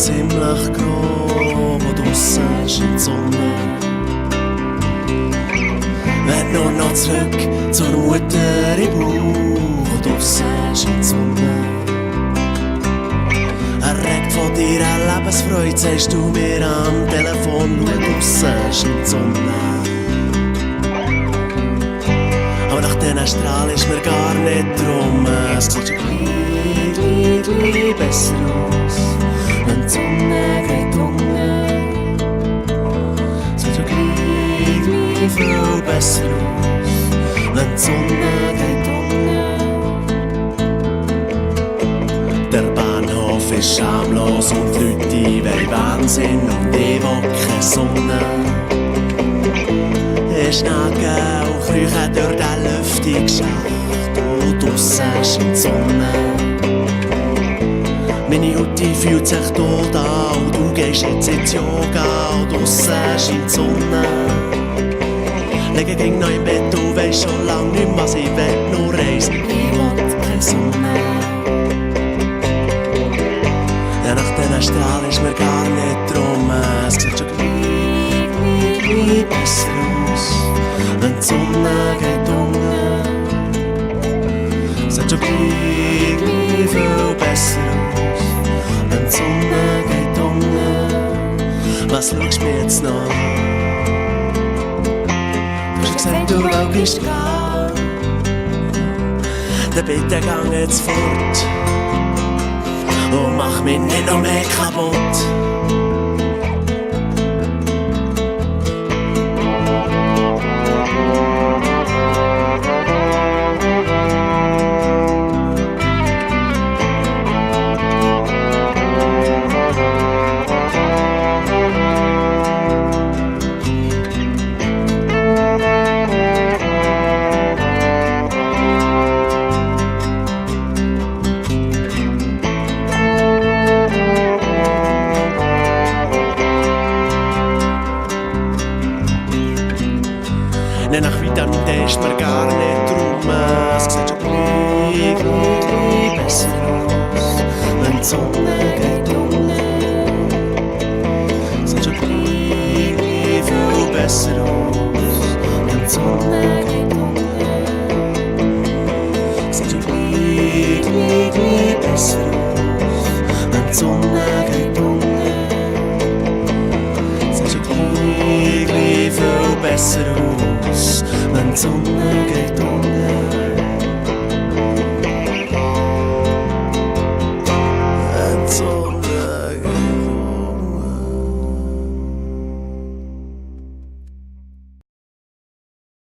ziemlich grau, wo draussen scheint die Sonne. Werd nur noch zurück zur Mutter im Bauch, wo draussen scheint die Sonne. Erregt von dir eine Lebensfreude, sagst du mir am Telefon, schau draussen scheint die Sonne. Aber nach diesen Strahlen ist mir gar nicht drum, es sieht schon gleich besser aus, wenn die Sonne geht unter. Es sieht schon gleich viel besser aus, wenn die Sonne geht unter. Der Bahnhof ist schamlos und die Leute wollen Wahnsinn und ich will keine Sonne. Ich schnage auch krieche durch den lüftigen Schacht und draussen scheint die Sonne. Meine Hutti fühlt sich tot an und du gehst jetzt ins Yoga und draussen scheint die Sonne. Lege ging noch im Bett, du weisst schon lang nicht mehr, was ich will, nur eins, ich will keine Sonne. Ja, nach diesen Strahlen ist mir gar nicht drum, es sieht schon gleich besser aus, wenn die Sonne geht unter. Es sieht schon gleich viel besser aus, wenn die Sonne geht unter. Was schaust du mir jetzt noch? Du hast gesagt, du logisch gehen. Dann bitte gang jetzt fort und mach mich nicht noch mehr kaputt. Nach Vitamin D ist mir gar nicht drum, es sieht schon gleich besser aus, wenn die Sonne geht unter. Es sieht schon gleich viel besser aus, wenn die Sonne geht unter. Es sieht schon gleich besser aus, wenn die Sonne geht unter. Es sieht schon gleich viel besser aus, wenn die Sonne